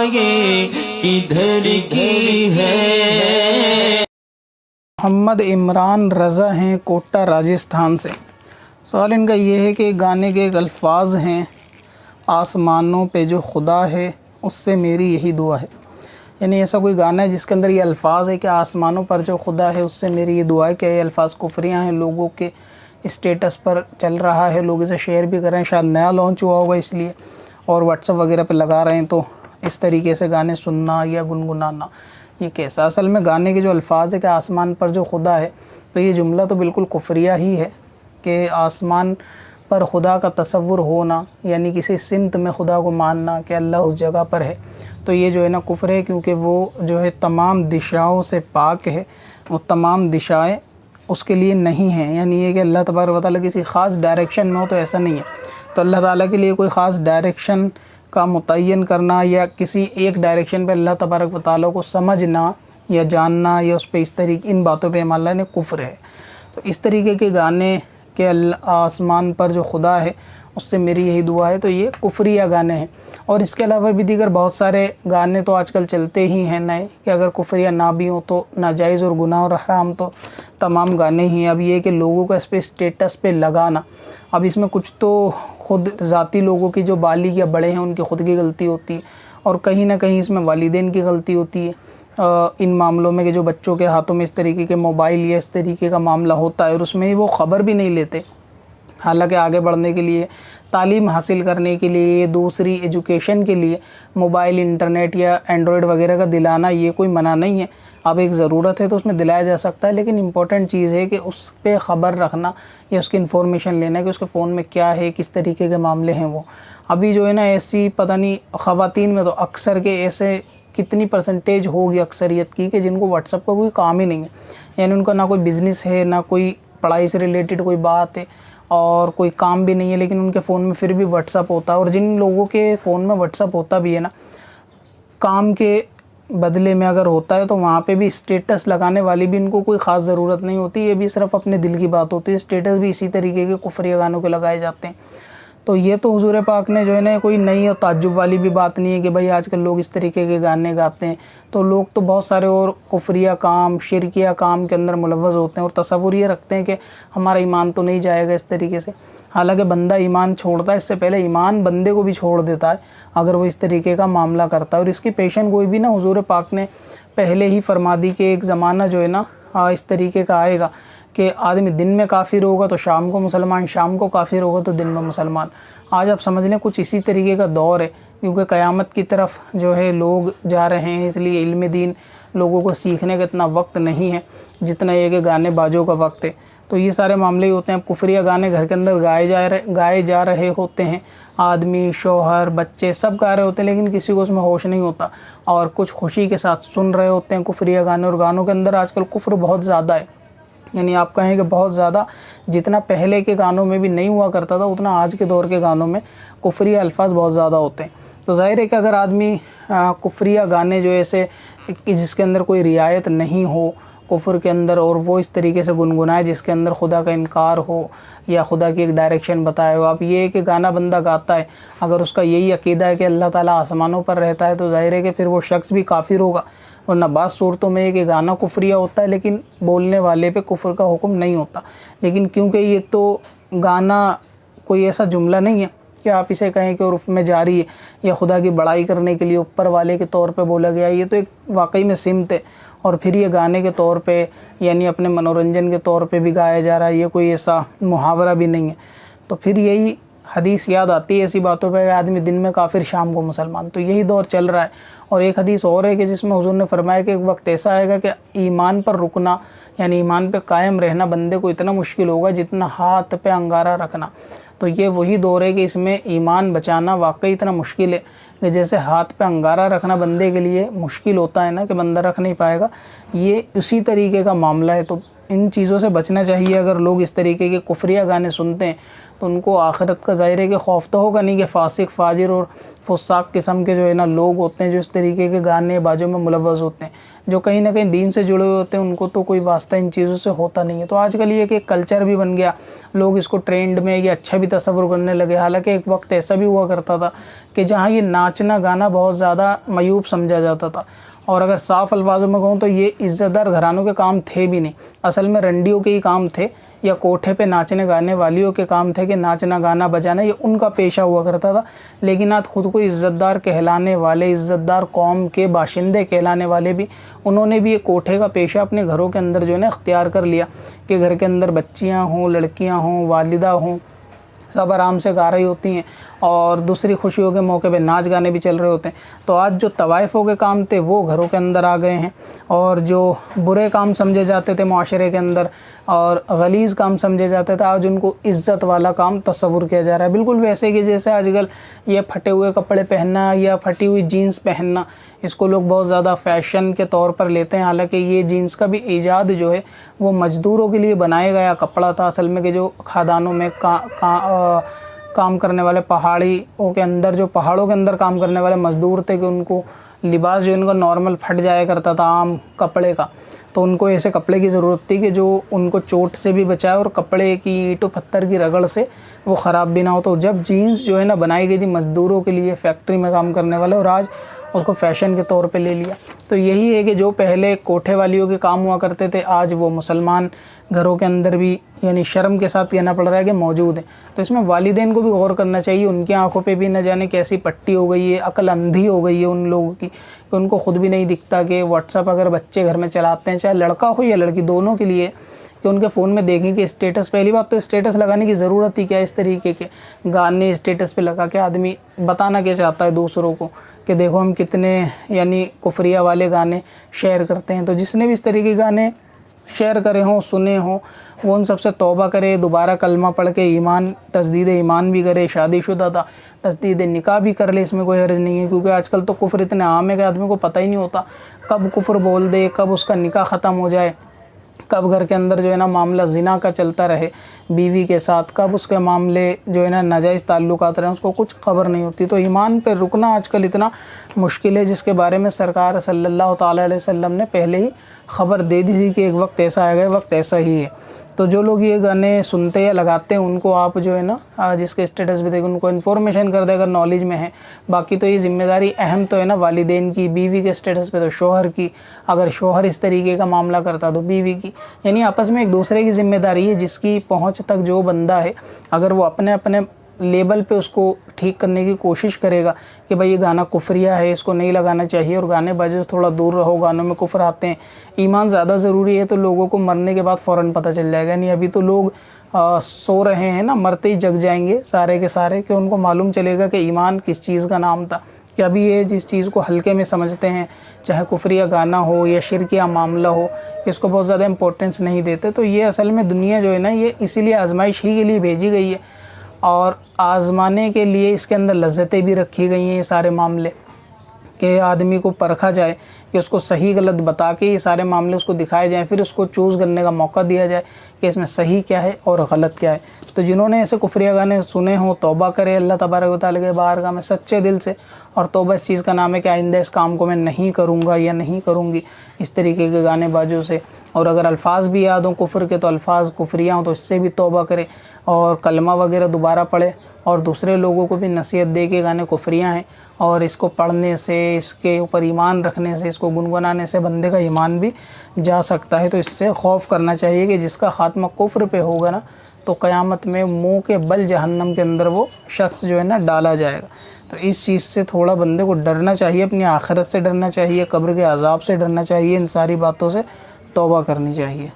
ये किधर की है। मोहम्मद इमरान रज़ा हैं कोटा राजस्थान से। सवाल इनका ये है कि गाने के एक अल्फाज हैं, आसमानों पे जो खुदा है उससे मेरी यही दुआ है। यानी ऐसा कोई गाना है जिसके अंदर ये अल्फाज है कि आसमानों पर जो खुदा है उससे मेरी ये दुआ है। क्या ये अल्फाज कुफरियाँ हैं, लोगों के स्टेटस पर चल रहा है, लोग इसे शेयर भी कर रहे हैं, शायद नया लॉन्च हुआ होगा इसलिए, और व्हाट्सअप वगैरह पे लगा रहे हैं। तो इस तरीके से गाने सुनना या गुनगुनाना ये कैसा। असल में गाने के जो अल्फाज है कि आसमान पर जो खुदा है, तो ये जुमला तो बिल्कुल कुफरिया ही है कि आसमान पर खुदा का तसव्वुर होना, यानी किसी सिमत में खुदा को मानना कि अल्लाह उस जगह पर है, तो ये जो है ना कुफ्र है, क्योंकि वो जो है तमाम दिशाओं से पाक है, वो तमाम दिशाएं उसके लिए नहीं हैं। यानी ये कि अल्लाह तबारक व तआला किसी ख़ास डायरेक्शन में हो तो ऐसा नहीं है। तो अल्लाह ताला के लिए कोई ख़ास डायरेक्शन का मुतय्यन करना या किसी एक डायरेक्शन पे अल्लाह तबारक व तआला को समझना या जानना या उस पे इस तरीके इन बातों पे मान लेना कुफ्र है। तो इस तरीके के गाने के आसमान पर जो खुदा है उससे मेरी यही दुआ है, तो ये कुफरिया गाने हैं। और इसके अलावा भी दीगर बहुत सारे गाने तो आजकल चलते ही हैं नए कि अगर कुफरिया ना भी हो तो नाजायज़ और गुनाह और हराम तो तमाम गाने ही हैं। अब ये कि लोगों का इस पर स्टेटस पे लगाना, अब इसमें कुछ तो ख़ुद ज़ाती लोगों की जो बालिग या बड़े हैं उनकी ख़ुद की गलती होती है, और कहीं ना कहीं इसमें वालिदैन की गलती होती है इन मामलों में कि जो बच्चों के हाथों में इस तरीके के मोबाइल या इस तरीके का मामला होता है और उसमें ही वो ख़बर भी नहीं लेते। हालांकि आगे बढ़ने के लिए, तालीम हासिल करने के लिए, दूसरी एजुकेशन के लिए मोबाइल, इंटरनेट या एंड्रॉयड वगैरह का दिलाना ये कोई मना नहीं है। अब एक ज़रूरत है तो उसमें दिलाया जा सकता है, लेकिन इम्पॉर्टेंट चीज़ है कि उस पर ख़बर रखना या उसकी इन्फॉर्मेशन लेना कि उसके फ़ोन में क्या है, किस तरीके के मामले हैं वो। अभी जो है ना ऐसी पता नहीं ख़वातीन में तो अक्सर के ऐसे कितनी परसेंटेज होगी अक्सरियत की कि जिनको व्हाट्सअप का कोई काम ही नहीं है। यानी उनका ना कोई बिज़नेस है, ना कोई पढ़ाई से रिलेटेड कोई बात है और कोई काम भी नहीं है, लेकिन उनके फ़ोन में फिर भी व्हाट्सअप होता है। और जिन लोगों के फ़ोन में व्हाट्सअप होता भी है ना, काम के बदले में अगर होता है तो वहाँ पे भी स्टेटस लगाने वाली भी इनको कोई ख़ास ज़रूरत नहीं होती, ये भी सिर्फ अपने दिल की बात होती है। स्टेटस भी इसी तरीके के कुफरिया गानों के लगाए जाते हैं। तो ये तो हुज़ूर पाक ने जो है ना कोई नई और ताज्जुब वाली भी बात नहीं है कि भाई आजकल लोग इस तरीके के गाने गाते हैं। तो लोग तो बहुत सारे और कुफरिया काम, शिरकिया काम के अंदर मुलव्वज़ होते हैं और तसव्वुर ये रखते हैं कि हमारा ईमान तो नहीं जाएगा इस तरीके से। हालांकि बंदा ईमान छोड़ता है, इससे पहले ईमान बंदे को भी छोड़ देता है अगर वो इस तरीके का मामला करता है। और इसकी पेशन गोई भी ना हुज़ूर पाक ने पहले ही फरमा दी कि एक ज़माना जो है ना इस तरीके का आएगा कि आदमी दिन में काफिर होगा तो शाम को मुसलमान, शाम को काफिर होगा तो दिन में मुसलमान। आज आप समझ लें कुछ इसी तरीके का दौर है, क्योंकि क़यामत की तरफ जो है लोग जा रहे हैं, इसलिए इल्म दीन लोगों को सीखने का इतना वक्त नहीं है जितना ये कि गाने बाजों का वक्त है। तो ये सारे मामले ही होते हैं। अब कुफरिया गाने घर के अंदर गाए जा रहे होते हैं, आदमी, शौहर, बच्चे सब गा रहे होते हैं, लेकिन किसी को उसमें होश नहीं होता और कुछ खुशी के साथ सुन रहे होते हैं कुफरिया गाने। और गानों के अंदर आजकल कुफ्र बहुत ज़्यादा है, यानी आप कहें कि बहुत ज़्यादा, जितना पहले के गानों में भी नहीं हुआ करता था उतना आज के दौर के गानों में कुफरिया अल्फाज बहुत ज़्यादा होते हैं। तो ज़ाहिर है कि अगर आदमी कुफरिया गाने जो ऐसे कि जिसके अंदर कोई रियायत नहीं हो कुफ्र के अंदर, और वो इस तरीके से गुनगुनाए जिसके अंदर खुदा का इनकार हो या खुदा की एक डायरेक्शन बताए हो। आप ये कि गाना बंदा गाता है, अगर उसका यही अकीदा है कि अल्लाह ताला आसमानों पर रहता है, तो ज़ाहिर है कि फिर वो शख्स भी काफिर होगा। वरना बाज़ सूरतों में कि गाना कुफरिया होता है लेकिन बोलने वाले पे कुफ्र का हुक्म नहीं होता। लेकिन क्योंकि ये तो गाना कोई ऐसा जुमला नहीं है कि आप इसे कहें कि उर्फ़ में जारी है या खुदा की बड़ाई करने के लिए ऊपर वाले के तौर पे बोला गया, ये तो एक वाकई में सिमत है। और फिर ये गाने के तौर पे यानी अपने मनोरंजन के तौर पे भी गाया जा रहा है, ये कोई ऐसा मुहावरा भी नहीं है। तो फिर यही हदीस याद आती है ऐसी बातों पे, आदमी दिन में काफिर शाम को मुसलमान। तो यही दौर चल रहा है। और एक हदीस और है कि जिसमें हुज़ूर ने फरमाया कि एक वक्त ऐसा आएगा कि ईमान पर रुकना यानी ईमान पे कायम रहना बंदे को इतना मुश्किल होगा जितना हाथ पे अंगारा रखना। तो ये वही दौर है कि इसमें ईमान बचाना वाकई इतना मुश्किल है कि जैसे हाथ पे अंगारा रखना बंदे के लिए मुश्किल होता है ना कि बंदा रख नहीं पाएगा, ये उसी तरीके का मामला है। तो इन चीज़ों से बचना चाहिए। अगर लोग इस तरीके के कुफरिया गाने सुनते हैं तो उनको आखिरत का ज़ाहिर है कि खौफ तो होगा नहीं कि फासिक फाजिर और फुस्साक किस्म के जो है ना लोग होते हैं जो इस तरीके के गाने बाजों में मुलव्वस होते हैं, जो कहीं ना कहीं दीन से जुड़े हुए होते हैं, उनको तो कोई वास्ता इन चीज़ों से होता नहीं है। तो आजकल ये एक कल्चर भी बन गया, लोग इसको ट्रेंड में ये अच्छा भी तस्वुर करने लगे। हालांकि एक वक्त ऐसा भी हुआ करता था कि जहाँ ये नाचना गाना बहुत ज़्यादा मयूब समझा जाता था, और अगर साफ़ अल्फाजों में कहूँ तो ये इज़्ज़तदार घरानों के काम थे भी नहीं, असल में रंडियों के ही काम थे या कोठे पे नाचने गाने वालियों के काम थे कि नाचना गाना बजाना ये उनका पेशा हुआ करता था। लेकिन आज ख़ुद को इज़्ज़तदार कहलाने वाले, इज़्ज़तदार कौम के बाशिंदे कहलाने वाले भी, उन्होंने भी ये कोठे का पेशा अपने घरों के अंदर जो है ना इख्तियार कर लिया कि घर के अंदर बच्चियाँ हों, लड़कियाँ हों, वालिदा हों, सब आराम से गा रही होती हैं और दूसरी खुशियों के मौके पे नाच गाने भी चल रहे होते हैं। तो आज जो तवाइफ़ों के काम थे वो घरों के अंदर आ गए हैं, और जो बुरे काम समझे जाते थे माशरे के अंदर और गलीज़ काम समझे जाते थे, आज उनको इज़्ज़त वाला काम तस्वुर किया जा रहा है। बिल्कुल वैसे कि जैसे आजकल ये फटे हुए कपड़े पहनना या फटी हुई जीन्स पहनना, इसको लोग बहुत ज़्यादा फ़ैशन के तौर पर लेते हैं। हालांकि ये जीन्स का भी ईजाद जो है वो मज़दूरों के लिए बनाया गया कपड़ा था असल में, कि जो खादानों में काम करने वाले पहाड़ियों के अंदर, जो पहाड़ों के अंदर काम करने वाले मज़दूर थे, कि उनको लिबास जो इनका नॉर्मल फट जाया करता था आम कपड़े का, तो उनको ऐसे कपड़े की ज़रूरत थी कि जो उनको चोट से भी बचाए और कपड़े की ईंटों पत्थर की रगड़ से वो ख़राब भी ना हो। तो जब जीन्स जो है ना बनाई गई थी मज़दूरों के लिए, फैक्ट्री में काम करने वाले, और आज उसको फ़ैशन के तौर पे ले लिया। तो यही है कि जो पहले कोठे वालियों के काम हुआ करते थे, आज वो मुसलमान घरों के अंदर भी यानी शर्म के साथ कहना पड़ रहा है कि मौजूद है। तो इसमें वालिदैन को भी गौर करना चाहिए, उनकी आंखों पे भी न जाने कैसी पट्टी हो गई है, अकल अंधी हो गई है उन लोगों की, कि उनको ख़ुद भी नहीं दिखता कि व्हाट्सअप अगर बच्चे घर में चलाते हैं, चाहे लड़का हो या लड़की, दोनों के लिए, कि उनके फ़ोन में देखें कि स्टेटस, पहली बात तो स्टेटस लगाने की ज़रूरत ही क्या है। इस तरीके के गाने स्टेटस पे लगा के आदमी बताना क्या चाहता है दूसरों को कि देखो हम कितने यानी कुफरिया वाले गाने शेयर करते हैं। तो जिसने भी इस तरीके के गाने शेयर करे हों, सुने हों, वो उन सबसे तौबा करे, दोबारा कलमा पढ़ के ईमान तजदीद ईमान भी करे, शादीशुदा था तजदीद निकाह भी कर ले, इसमें कोई हर्ज नहीं है। क्योंकि आजकल तो कुफ्र इतने आम है कि आदमी को पता ही नहीं होता कब कुफ्र बोल दे, कब उसका निकाह ख़त्म हो जाए, कब घर के अंदर जो है ना मामला ज़िना का चलता रहे बीवी के साथ, कब उसके मामले जो है ना नाजायज़ ताल्लुकात रहे, उसको कुछ खबर नहीं होती। तो ईमान पे रुकना आजकल इतना मुश्किल है, जिसके बारे में सरकार सल्लल्लाहु ताला अलैहि वसल्लम ने पहले ही ख़बर दे दी थी कि एक वक्त ऐसा आएगा, वक्त ऐसा ही है। तो जो लोग ये गाने सुनते या लगाते हैं उनको आप जो है ना जिसके स्टेटस भी देखें उनको इन्फॉर्मेशन कर दे अगर नॉलेज में है। बाकी तो ये ज़िम्मेदारी अहम तो है ना वालिदैन की, बीवी के स्टेटस पे तो शोहर की, अगर शोहर इस तरीके का मामला करता तो बीवी की, यानी आपस में एक दूसरे की ज़िम्मेदारी है। जिसकी पहुंच तक जो बंदा है अगर वो अपने अपने लेवल पे उसको ठीक करने की कोशिश करेगा कि भाई ये गाना कुफरिया है, इसको नहीं लगाना चाहिए, और गाने बाजे से थोड़ा दूर रहो, गानों में कुफर आते हैं, ईमान ज़्यादा ज़रूरी है, तो लोगों को मरने के बाद फ़ौरन पता चल जाएगा। नहीं अभी तो लोग सो रहे हैं ना, मरते ही जग जाएंगे सारे के सारे, कि उनको मालूम चलेगा कि ईमान किस चीज़ का नाम था। कि अभी ये जिस चीज़ को हल्के में समझते हैं, चाहे कुफरिया गाना हो या शिरकिया मामला हो, इसको बहुत ज़्यादा इंपॉर्टेंस नहीं देते। तो ये असल में दुनिया जो है ना ये इसीलिए आजमाइश ही के लिए भेजी गई है, और आज़माने के लिए इसके अंदर लज्जतें भी रखी गई हैं। ये सारे मामले कि आदमी को परखा जाए, कि उसको सही गलत बता के ये सारे मामले उसको दिखाए जाएं, फिर उसको चूज़ करने का मौका दिया जाए कि इसमें सही क्या है और गलत क्या है। तो जिन्होंने ऐसे कुफरिया गाने सुने हों, तौबा करे अल्लाह तबारक व तआला के बारगाह में सच्चे दिल से, और तौबा इस चीज़ का नाम है कि आइंदा इस काम को मैं नहीं करूँगा या नहीं करूँगी इस तरीके के गाने बाजों से। और अगर अल्फाज भी याद हों कुफ्र के, तो अल्फाज कुफरिया हों तो इससे भी तौबा करे और कलमा वगैरह दोबारा पढ़े, और दूसरे लोगों को भी नसीहत दे के गाने कुफरिया हैं, और इसको पढ़ने से, इसके ऊपर ईमान रखने से, इसको गुनगुनाने से बंदे का ईमान भी जा सकता है। तो इससे खौफ करना चाहिए कि जिसका ख़ात्मा कुफ्र पे होगा ना, तो क़यामत में मुँह के बल जहन्नम के अंदर वो शख्स जो है ना डाला जाएगा। तो इस चीज़ से थोड़ा बंदे को डरना चाहिए, अपनी आखिरत से डरना चाहिए, कब्र के अज़ाब से डरना चाहिए, इन सारी बातों से तौबा करनी चाहिए।